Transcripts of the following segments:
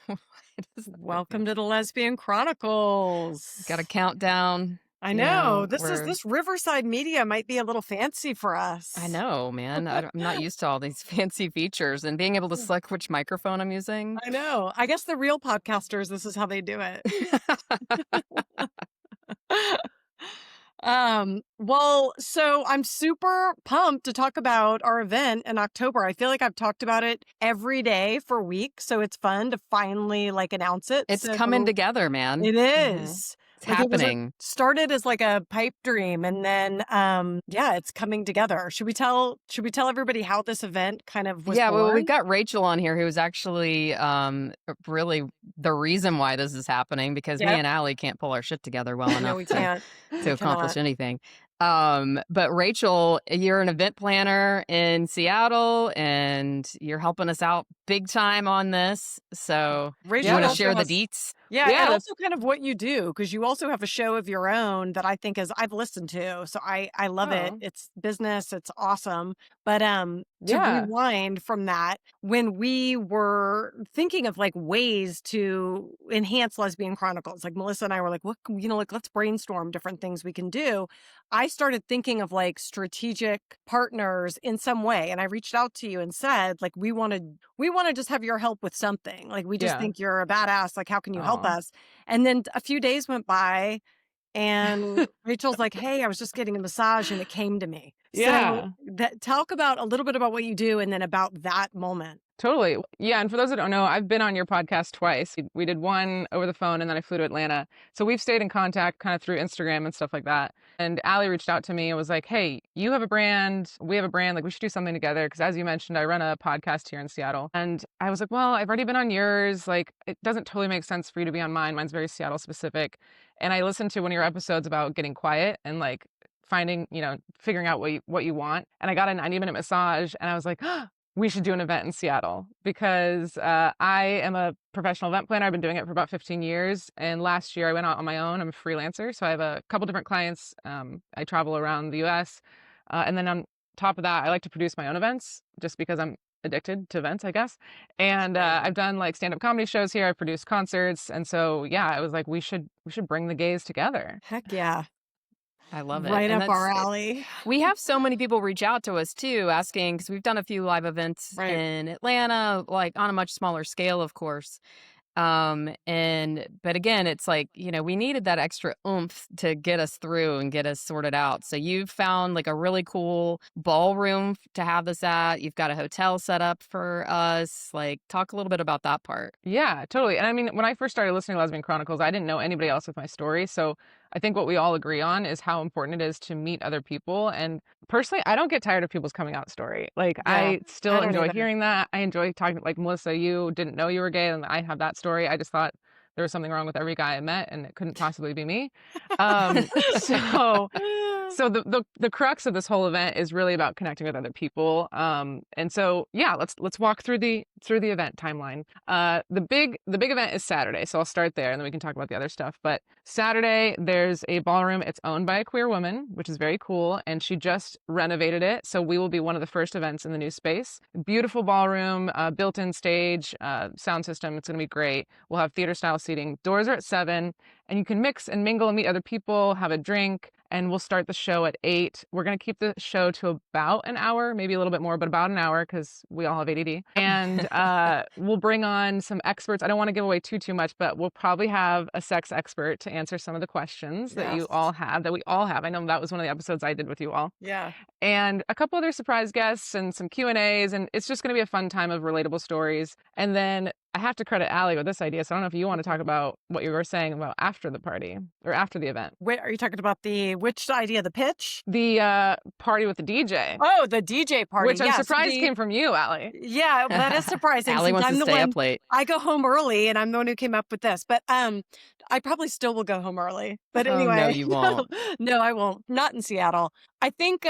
What does that Welcome mean? to the Lesbian Got a Chronicles. countdown. I You know know, this Riverside media might be a little fancy for I us. know, man. I'm not used to all these fancy features and being able to select which microphone I'm using. I know. I guess the real podcasters, this is how they do it. Well, so I'm super pumped to talk about our event in October. I feel like I've talked about it every day for weeks, so it's fun to finally like announce it. It's coming So together, man. it is. It's Like, it happening. started as, like, a pipe dream, and then, yeah, it's coming together. Should we tell everybody how this event kind of was Yeah, well, we've born? got Rachel on here who's actually really the reason why this is happening because me Yep. and Allie can't pull our shit together well No, enough we to can't. We accomplish cannot. anything. But Rachel, you're an event planner in Seattle and you're helping us out big time on this. So you Rachel Yeah, want to that's also share the has deets? Yeah, yeah, and that's also kind of what you do, because you also have a show of your own that I think is I've listened to, so I love it. oh, It's business, it's awesome. But, to yeah. rewind from that, when we were thinking of, like, ways to enhance Lesbian Chronicles, like, Melissa and I were like, "What can like, let's brainstorm different things we can do." I started thinking of, like, strategic partners in some way, and I reached out to you and said, like, "We wanna just have your help with something. Like, we just Yeah. think you're a badass. Like, how can you help Oh. us?" And then a few days went by and Rachel's like, "Hey, I was just getting a massage and it came to me." So Yeah. talk about a little bit about what you do and then about that moment. Totally. Yeah, and for those that don't know, I've been on your podcast twice. We did one over the phone and then I flew to Atlanta. So we've stayed in contact kind of through Instagram and stuff like that. And Allie reached out to me and was like, "Hey, you have a brand, we have a brand, like we should do something together." Because as you mentioned, I run a podcast here in Seattle. And I was like, "Well, I've already been on yours. Like it doesn't totally make sense for you to be on mine. Mine's very Seattle specific." And I listened to one of your episodes about getting quiet and like finding, figuring out what you want. And I got a 90-minute massage and I was like, we should do an event in Seattle because I am a professional event planner. I've been doing it for about 15 years. And last year I went out on my own. I'm a freelancer. So I have a couple different clients. I travel around the US. And then on top of that, I like to produce my own events just because I'm addicted to events, I guess. And Same. I've done like stand-up comedy shows here. I've produced concerts. And so, yeah, I was like, we should bring the gays together. Heck yeah. I love it. Right And up our alley. we have so many people reach out to us too, asking because we've done a few live events Right. in Atlanta, like on a much smaller scale, of course. But again, it's like, we needed that extra oomph to get us through and get us sorted out. So you've found like a really cool ballroom to have this at. You've got a hotel set up for us. Like, talk a little bit about that part. Yeah, totally. And I mean, when I first started listening to Lesbian Chronicles, I didn't know anybody else with my story. So I think what we all agree on is how important it is to meet other people. And personally, I don't get tired of people's coming out story. Like, Yeah. I I still don't enjoy either. hearing that. I enjoy talking, like Melissa, you didn't know you were gay, and I have that story. I just thought there was something wrong with every guy I met, and it couldn't possibly be me. So so the crux of this whole event is really about connecting with other people. And so yeah, let's walk through the event timeline. The big event is Saturday, so I'll start there and then we can talk about the other stuff. But Saturday there's a ballroom. It's owned by a queer woman, which is very cool, and she just renovated it. So we will be one of the first events in the new space. Beautiful ballroom, built-in stage, sound system. It's going to be great. We'll have theater style seating. Doors are at 7, and you can mix and mingle and meet other people, have a drink. And we'll start the show at 8. We're going to keep the show to about an hour, maybe a little bit more, but about an hour because we all have ADD. And we'll bring on some experts. I don't want to give away too much, but we'll probably have a sex expert to answer some of the questions that you Yes. all have, that we all have. I know that was one of the episodes I did with you all. Yeah. And a couple other surprise guests and some Q&As. And it's just going to be a fun time of relatable stories. And then I have to credit Allie with this idea. So I don't know if you want to talk about what you were saying about after the party or after the event. Wait, are you talking about which idea, the pitch? The party with the DJ, Oh, the DJ party. which I'm Yes. surprised came from you, Allie. Yeah, that is surprising Allie since wants I'm to the stay one. up late. I go home early and I'm the one who came up with this. But I probably still will go home early. But Oh, no, anyway, you no, won't. no, I won't. Not in Seattle. I think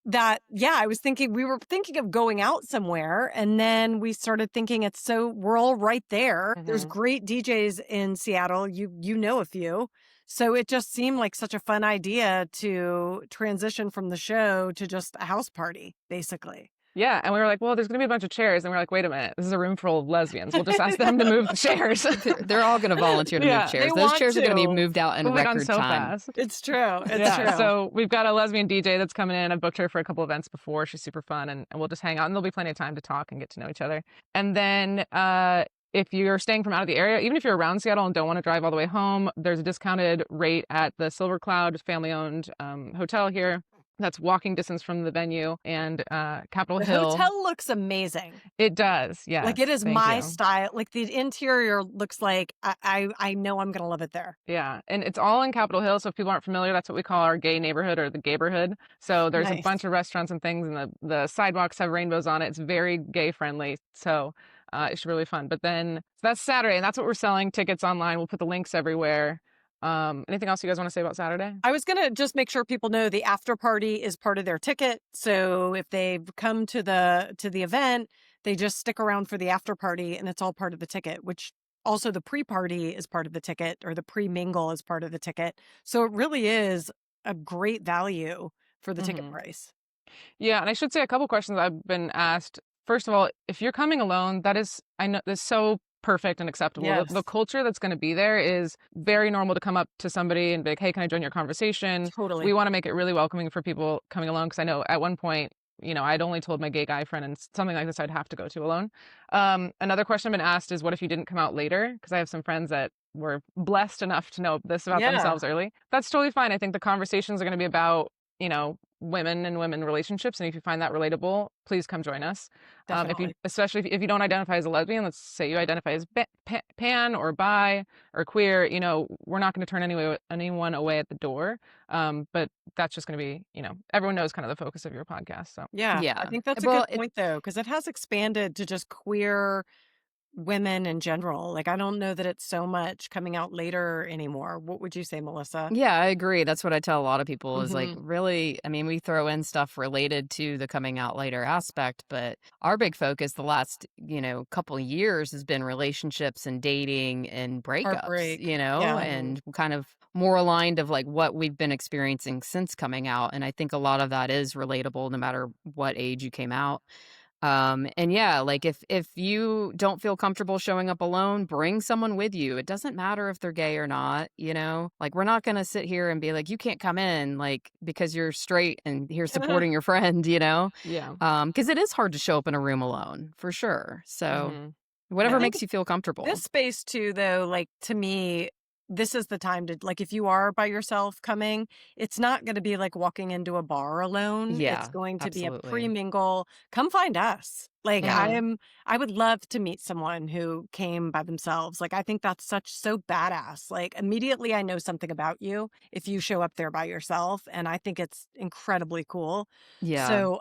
that, yeah, we were thinking of going out somewhere, and then we started thinking we're all right there. There's Mhm. great DJs in Seattle. You know a few. So it just seemed like such a fun idea to transition from the show to just a house party, basically. Yeah, and we were like, well, there's gonna be a bunch of chairs, and we're like, wait a minute, this is a room full of lesbians. We'll just ask them to move the chairs. They're all going to volunteer to move Yeah, chairs. they Those want chairs are going to be to. moved out in but we gone record so time. fast. It's true. It's Yeah, true. so we've got a lesbian DJ that's coming in. I've booked her for a couple events before. She's super fun, and we'll just hang out, and there'll be plenty of time to talk and get to know each other. And then if you're staying from out of the area, even if you're around Seattle and don't want to drive all the way home, there's a discounted rate at the Silver Cloud family-owned hotel here. That's walking distance from the venue, and Capitol The Hill. hotel looks amazing. It does, yeah. Like it is my style. Like the interior looks like I know I'm gonna love it there. Yeah, and it's all in Capitol Hill. So if people aren't familiar, that's what we call our gay neighborhood or the gayborhood. So there's a Nice. bunch of restaurants and things, and the sidewalks have rainbows on it. It's very gay friendly. So it's really fun. But then so that's Saturday, and that's what we're selling tickets online. We'll put the links everywhere. Anything else you guys want to say about Saturday? I was gonna just make sure people know the after party is part of their ticket. So if they've come to the event, they just stick around for the after party, and it's all part of the ticket. Which also the pre-party is part of the ticket, or the pre-mingle is part of the ticket. So it really is a great value for the ticket price. Yeah, and I should say a couple questions I've been asked. First of all, if you're coming alone, that is, I know, that's so perfect and acceptable. Yes. The culture that's going to be there is very normal to come up to somebody and be like, hey, can I join your conversation? Totally. We want to make it really welcoming for people coming alone, because I know at one point, I'd only told my gay guy friend, and something like this I'd have to go to alone. Another question I've been asked is, what if you didn't come out later? Because I have some friends that were blessed enough to know this about themselves early. That's totally fine. I think the conversations are going to be about, women and women relationships, and if you find that relatable, please come join us. Especially if you don't identify as a lesbian, let's say you identify as pan or bi or queer, we're not going to turn anyone away at the door. But that's just going to be, everyone knows kind of the focus of your podcast. So Yeah. I think that's a good point though, because it has expanded to just queer women in general. Like, I don't know that it's so much coming out later anymore. What would you say, Melissa? Yeah, I agree. That's what I tell a lot of people is like, really, I mean, we throw in stuff related to the coming out later aspect, but our big focus the last, couple of years has been relationships and dating and breakups, Heartbreak. and kind of more aligned of like what we've been experiencing since coming out. And I think a lot of that is relatable no matter what age you came out. And yeah, like if you don't feel comfortable showing up alone, bring someone with you. It doesn't matter if they're gay or not, like we're not going to sit here and be like, you can't come in like because you're straight and here supporting your friend, Yeah. Because it is hard to show up in a room alone for sure. So whatever makes you feel comfortable. This space too, though, like to me, this is the time to, like, if you are by yourself coming, it's not going to be like walking into a bar alone. Yeah, it's going to be a absolutely. pre-mingle. Come find us. Like, Yeah. I would love to meet someone who came by themselves. Like, I think that's so badass. Like, immediately I know something about you if you show up there by yourself. And I think it's incredibly cool. Yeah. So,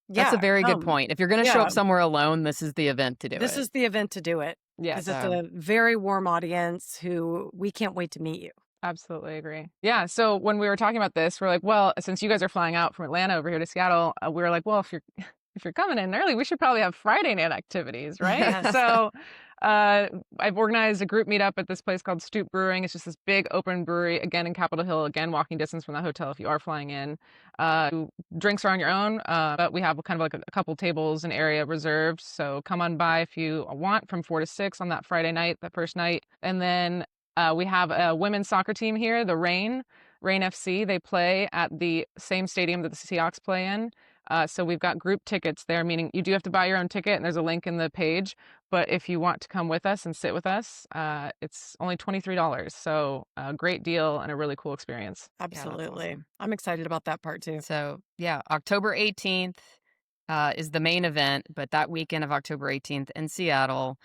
That's a very good point. If you're going to show Yeah. up somewhere alone, this is the event to do it. This is the event to do it. Yeah. Because it's a very warm audience who we can't wait to meet you. Absolutely agree. Yeah. So when we were talking about this, we're like, well, since you guys are flying out from Atlanta over here to Seattle, we were like, well, if you're coming in early, we should probably have Friday night activities, right? Yes. So I've organized a group meetup at this place called Stoop Brewing. It's just this big open brewery, again in Capitol Hill, again walking distance from the hotel if you are flying in. Drinks are on your own, but we have kind of like a couple tables and area reserved. So come on by if you want from 4 to 6 on that Friday night, that first night. And then we have a women's soccer team here, the Rain FC. They play at the same stadium that the Seahawks play in. So we've got group tickets there, meaning you do have to buy your own ticket, and there's a link in the page. But if you want to come with us and sit with us, it's only $23. So a great deal and a really cool experience. Absolutely. awesome. I'm excited about that part too. So yeah, October 18th is the main event, but that weekend of October 18th in Seattle.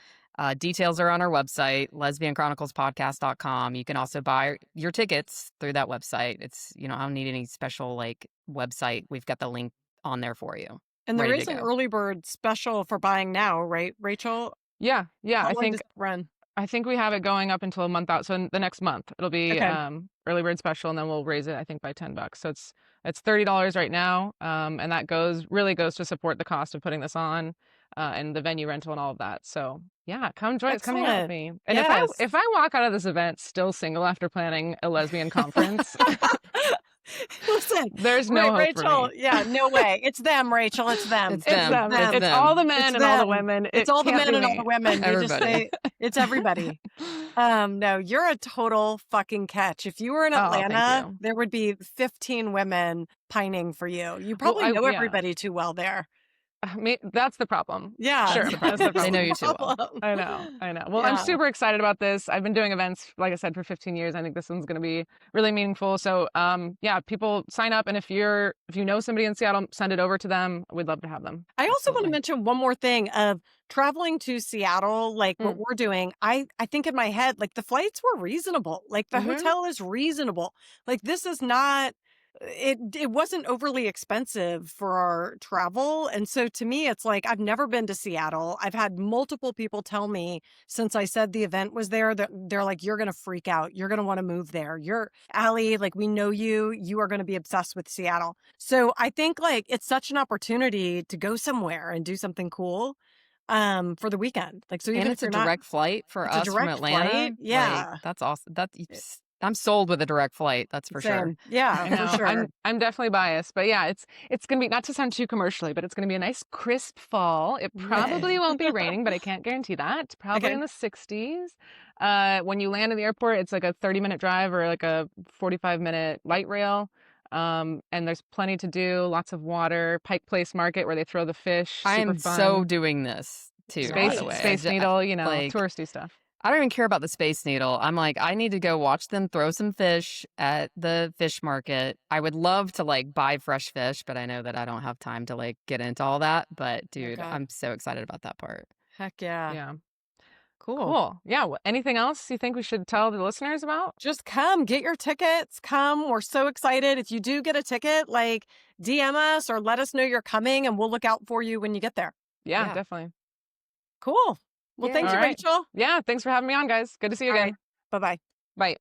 Details are on our website, lesbianchroniclespodcast.com. You can also buy your tickets through that website. It's, I don't need any special like website. We've got the link on there for you. And there ready is to an go. early bird special for buying now, right, Rachel? Yeah. How I long think does it run? I think we have it going up until a month out. So in the next month, it'll be Okay. early bird special, and then we'll raise it, I think, by $10. So it's $30 right now, and that really goes to support the cost of putting this on, and the venue rental and all of that. So yeah, come join us, come hang out with me. And Yes. if I walk out of this event still single after planning a lesbian conference, Listen, There's no hope for Rachel, me. yeah, no way. It's them, Rachel. It's them. It's It's them. them. It's It's them. all the It's men and all the them. women. It's It all the can't men be and all me. the women. You just Everybody. say it's everybody. No, you're a total fucking catch. If you were in Oh, thank Atlanta, you. there would be 15 women pining for you. You Well, probably know yeah. everybody too well there. That's the problem. Yeah, Sure, That's the that's the problem. They know problem. you too well. problem. I know. Well, I'm Yeah. super excited about this. I've been doing events, like I said, for 15 years. I think this one's going to be really meaningful. So, yeah, people sign up, and if you know somebody in Seattle, send it over to them. We'd love to have them. I also want to Absolutely. mention one more thing of traveling to Seattle, like what we're doing. I think in my head, like the flights were reasonable. Like the hotel is reasonable. Like this is not it wasn't overly expensive for our travel. And so to me, it's like I've never been to Seattle. I've had multiple people tell me since I said the event was there that they're like, you're gonna freak out. You're gonna want to move there. You're Alli, like we know you. You are gonna be obsessed with Seattle. So I think like it's such an opportunity to go somewhere and do something cool for the weekend. Like so And even if it's a you're not direct flight for it's a us from direct Atlanta. flight. Like, Yeah. that's awesome. I'm sold with a direct flight. That's for sure. Same. Yeah, I for know. sure. I'm definitely biased, but yeah, it's gonna be, not to sound too commercially, but it's gonna be a nice crisp fall. It probably won't be raining, but I can't guarantee that. It's probably Okay. in the 60s. When you land in the airport, it's like a 30-minute drive or like a 45-minute light rail. And there's plenty to do, lots of water, Pike Place Market where they throw the fish, I super am so fun. doing this too, by Space the way. Space Needle, you know, Like, touristy stuff. I don't even care about the Space Needle. I'm like, I need to go watch them throw some fish at the fish market. I would love to like buy fresh fish, but I know that I don't have time to like get into all that. But Oh, dude, God. I'm so excited about that part. Heck yeah. Yeah. Cool. Cool. Yeah. Anything else you think we should tell the listeners about? Just come, get your tickets. Come. We're so excited. If you do get a ticket, like DM us or let us know you're coming and we'll look out for you when you get there. Yeah. Definitely. Cool. Well, Yeah. thank All you, right. Rachel. Yeah. Thanks for having me on, guys. Good to see you All again. right. Bye-bye. Bye.